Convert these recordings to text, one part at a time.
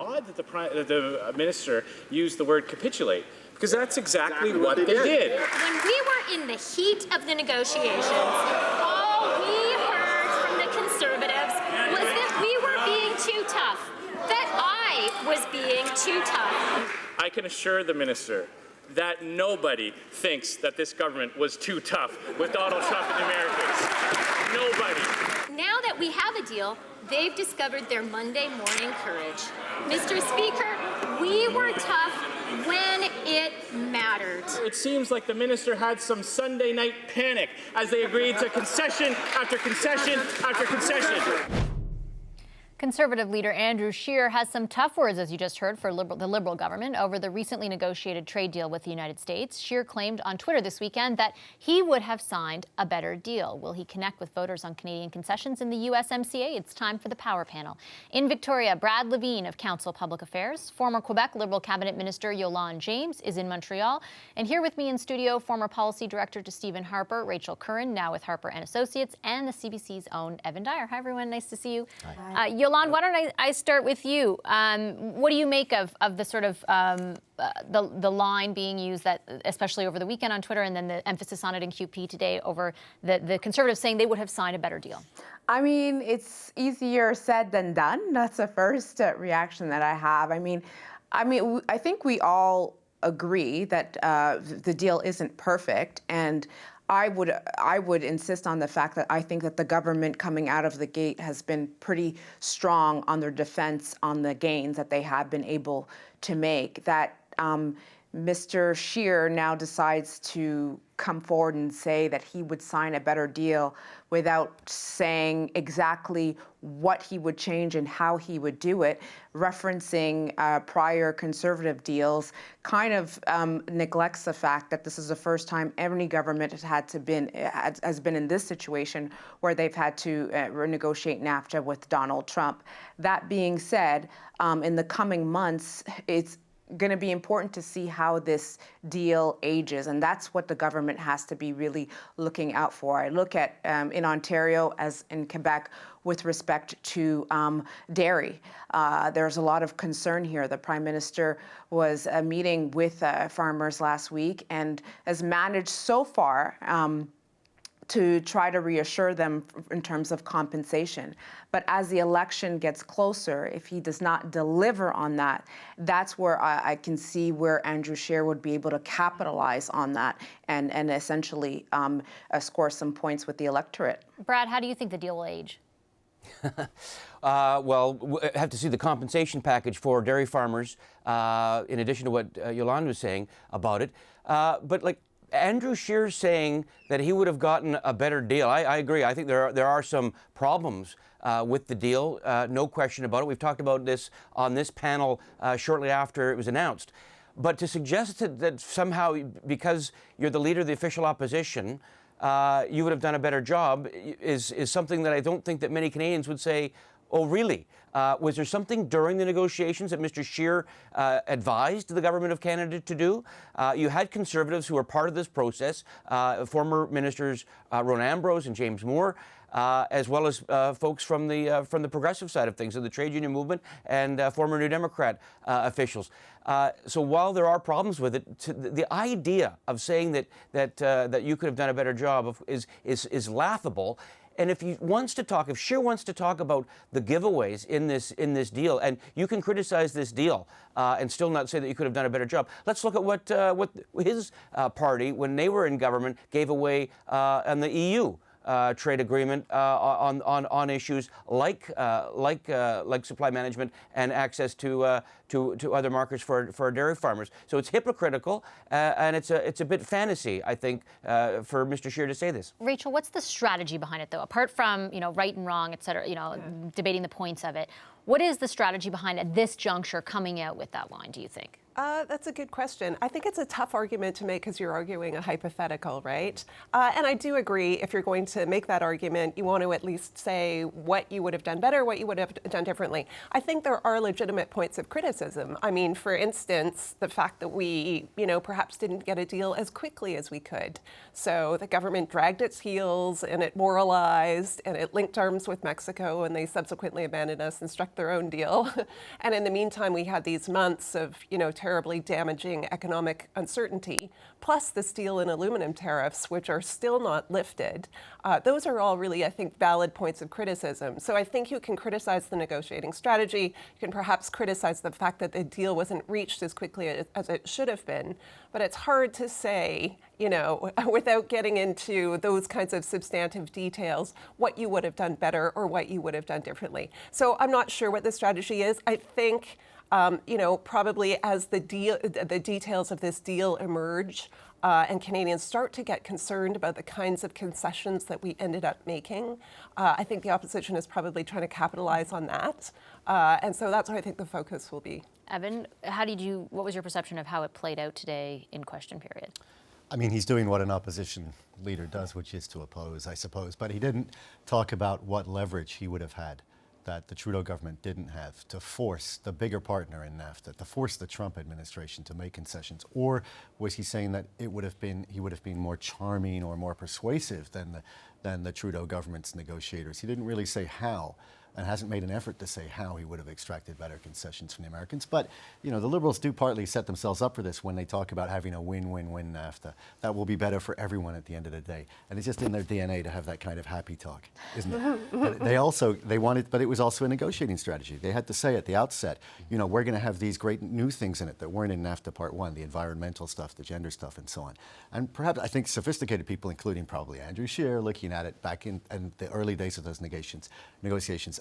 odd that the minister used the word capitulate, because that's exactly what they did. When we were in the heat of the negotiations, all we heard from the Conservatives was that we were being too tough, that I was being too tough. I can assure the minister that nobody thinks that this government was too tough with Donald Trump and the Americans. Nobody. Now that we have a deal, they've discovered their Monday morning courage. Mr. Speaker, we were tough when it mattered. It seems like the minister had some Sunday night panic as they agreed to concession after concession after concession. Conservative leader Andrew Scheer has some tough words, as you just heard, for the Liberal government over the recently negotiated trade deal with the United States. Scheer claimed on Twitter this weekend that he would have signed a better deal. Will he connect with voters on Canadian concessions in the USMCA? It's time for the Power Panel. In Victoria, Brad Levine of Council Public Affairs, former Quebec Liberal Cabinet Minister Yolande James is in Montreal, and here with me in studio, former Policy Director to Stephen Harper, Rachel Curran, now with Harper & Associates, and the CBC's own Evan Dyer. Hi, everyone. Nice to see you. Hi. Yolande, why don't I start with you? What do you make of the sort of the line being used, that especially over the weekend on Twitter, and then the emphasis on it in QP today over the Conservatives saying they would have signed a better deal? I mean, it's easier said than done. That's the first reaction that I have. I think we all agree that the deal isn't perfect, and I would insist on the fact that I think that the government coming out of the gate has been pretty strong on their defense on the gains that they have been able to make. That Mr. Scheer now decides to come forward and say that he would sign a better deal without saying exactly what he would change and how he would do it, referencing prior Conservative deals, kind of neglects the fact that this is the first time any government has been in this situation where they've had to renegotiate NAFTA with Donald Trump. That being said, in the coming months, it's going to be important to see how this deal ages, and that's what the government has to be really looking out for. I look at in Ontario as in Quebec with respect to dairy. There's a lot of concern here. The Prime Minister was meeting with farmers last week and has managed so far to try to reassure them in terms of compensation. But as the election gets closer, if he does not deliver on that, that's where I can see where Andrew Scheer would be able to capitalize on that and essentially score some points with the electorate. Brad, how do you think the deal will age? Well, we have to see the compensation package for dairy farmers, in addition to what Yolande was saying about it. But like, Andrew Scheer saying that he would have gotten a better deal. I agree. I think there are some problems with the deal, no question about it. We've talked about this on this panel shortly after it was announced. But to suggest that somehow, because you're the leader of the official opposition, you would have done a better job is something that I don't think that many Canadians would say, oh, really? Was there something during the negotiations that Mr. Scheer advised the Government of Canada to do? You had Conservatives who were part of this process, former ministers Rona Ambrose and James Moore, as well as folks from the progressive side of things, of the trade union movement, and former New Democrat officials. So while there are problems with it, the idea of saying that you could have done a better job is laughable. And if Scheer wants to talk about the giveaways in this deal, and you can criticize this deal and still not say that you could have done a better job. Let's look at what his party, when they were in government, gave away on the EU trade agreement on issues like supply management and access to other markets for dairy farmers. So it's hypocritical and it's a bit fantasy, I think, for Mr. Scheer to say this. Rachel, what's the strategy behind it, though? Apart from right and wrong, et cetera, debating the points of it, what is the strategy behind at this juncture coming out with that line? Do you think? That's a good question. I think it's a tough argument to make because you're arguing a hypothetical, right? And I do agree, if you're going to make that argument, you want to at least say what you would have done better, what you would have done differently. I think there are legitimate points of criticism. I mean, for instance, the fact that we, perhaps didn't get a deal as quickly as we could. So the government dragged its heels and it moralized and it linked arms with Mexico, and they subsequently abandoned us and struck their own deal. And in the meantime, we had these months of, terribly damaging economic uncertainty, plus the steel and aluminum tariffs, which are still not lifted. Those are all really, I think, valid points of criticism. So I think you can criticize the negotiating strategy. You can perhaps criticize the fact that the deal wasn't reached as quickly as it should have been. But it's hard to say, without getting into those kinds of substantive details, what you would have done better or what you would have done differently. So I'm not sure what the strategy is. I think probably as the details of this deal emerge and Canadians start to get concerned about the kinds of concessions that we ended up making, I think the opposition is probably trying to capitalize on that. And so that's where I think the focus will be. Evan, what was your perception of how it played out today in question period? I mean, he's doing what an opposition leader does, which is to oppose, I suppose. But he didn't talk about what leverage he would have had that the Trudeau government didn't have to force the bigger partner in NAFTA, to force the Trump administration to make concessions? Or was he saying that he would have been more charming or more persuasive than the Trudeau government's negotiators? He didn't really say how, and hasn't made an effort to say how he would have extracted better concessions from the Americans. But, the Liberals do partly set themselves up for this when they talk about having a win-win-win NAFTA. That will be better for everyone at the end of the day. And it's just in their DNA to have that kind of happy talk, isn't it? But it was also a negotiating strategy. They had to say at the outset, we're going to have these great new things in it that weren't in NAFTA Part 1, the environmental stuff, the gender stuff, and so on. And perhaps, I think, sophisticated people, including probably Andrew Scheer, looking at it back in the early days of those negotiations,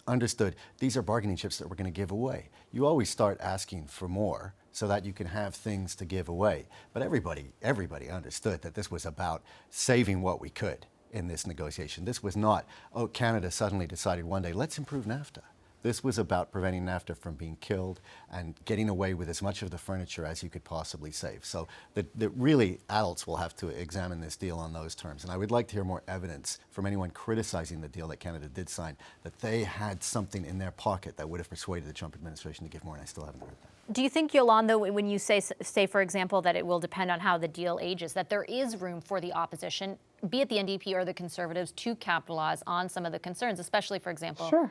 understood these are bargaining chips that we're going to give away. You always start asking for more so that you can have things to give away. But everybody understood that this was about saving what we could in this negotiation. This was not, Canada suddenly decided one day, let's improve NAFTA. This was about preventing NAFTA from being killed and getting away with as much of the furniture as you could possibly save. So really, adults will have to examine this deal on those terms. And I would like to hear more evidence from anyone criticizing the deal that Canada did sign, that they had something in their pocket that would have persuaded the Trump administration to give more, and I still haven't heard that. Do you think, Yolanda, when you say, for example, that it will depend on how the deal ages, that there is room for the opposition, be it the NDP or the Conservatives, to capitalize on some of the concerns, especially, for example, Sure.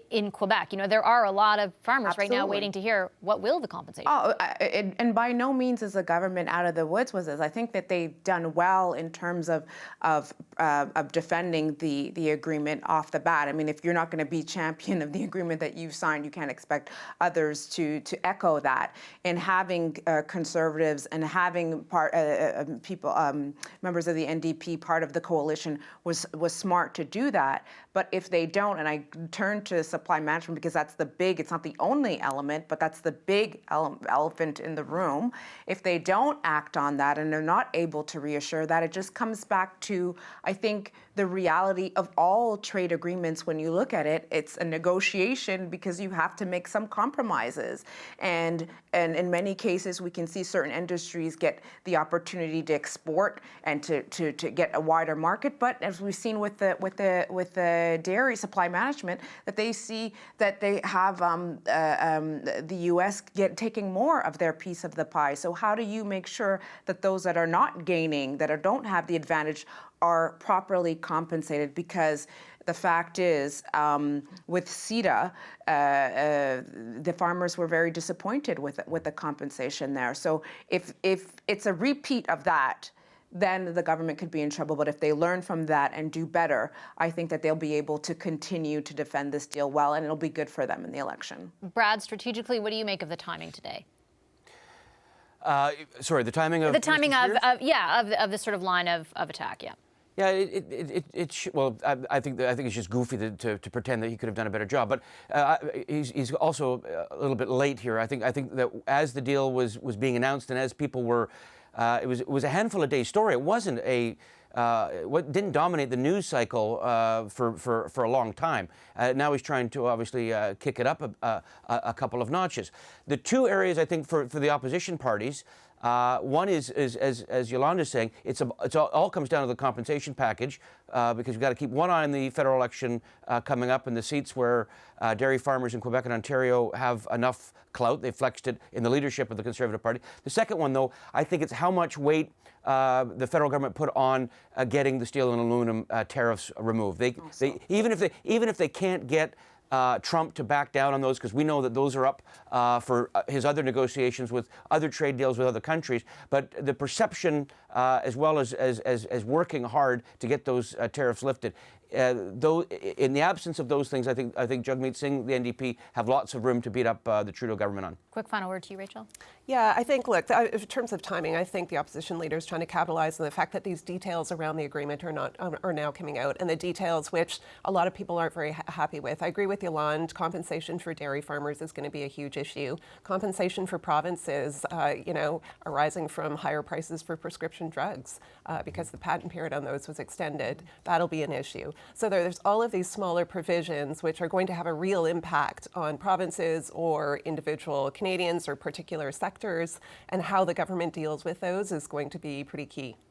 in Quebec? There are a lot of farmers right now Absolutely. waiting to hear what will the compensation. And by no means is the government out of the woods with this. I think that they've done well in terms of defending the agreement off the bat. I mean, if you're not going to be champion of the agreement that you've signed, you can't expect others to echo that. And having Conservatives and having members of the NDP part of the coalition was smart to do that. But if they don't, and I turn to supply management because that's it's not the only element, but that's the big elephant in the room. If they don't act on that and they're not able to reassure that, it just comes back to, I think, the reality of all trade agreements. When you look at it, it's a negotiation because you have to make some compromises. And in many cases, we can see certain industries get the opportunity to export and to get a wider market. But as we've seen with the dairy supply management, that they see that they have the U.S. taking more of their piece of the pie. So how do you make sure that those that are not gaining, that don't have the advantage, are properly compensated? Because the fact is, with CETA, the farmers were very disappointed with the compensation there. So if it's a repeat of that, then the government could be in trouble. But if they learn from that and do better, I think that they'll be able to continue to defend this deal well, and it'll be good for them in the election. Brad, strategically, what do you make of the timing today? Sorry, the timing of... The timing of this sort of line of attack, yeah. Yeah, I think it's just goofy to pretend that he could have done a better job. But he's also a little bit late here. I think that as the deal was being announced and as people were, it was a handful of days story. It wasn't a what didn't dominate the news cycle for a long time. Now he's trying to obviously kick it up a couple of notches. The two areas I think for the opposition parties. One is as Yolanda's saying, it all comes down to the compensation package because we've got to keep one eye on the federal election coming up in the seats where dairy farmers in Quebec and Ontario have enough clout. They flexed it in the leadership of the Conservative Party. The second one, though, I think it's how much weight the federal government put on getting the steel and aluminum tariffs removed. Even if they can't get Trump to back down on those, because we know that those are up for his other negotiations with other trade deals with other countries. But the perception, as well as working hard to get those tariffs lifted, though, in the absence of those things, I think Jagmeet Singh, the NDP, have lots of room to beat up the Trudeau government on. Quick final word to you, Rachel. Yeah, I think, look, in terms of timing, I think the opposition leader is trying to capitalize on the fact that these details around the agreement are now coming out, and the details which a lot of people aren't very happy with. I agree with Yolande. Compensation for dairy farmers is going to be a huge issue. Compensation for provinces, arising from higher prices for prescription drugs because the patent period on those was extended. That'll be an issue. So there's all of these smaller provisions which are going to have a real impact on provinces or individual Canadians or particular sectors, and how the government deals with those is going to be pretty key.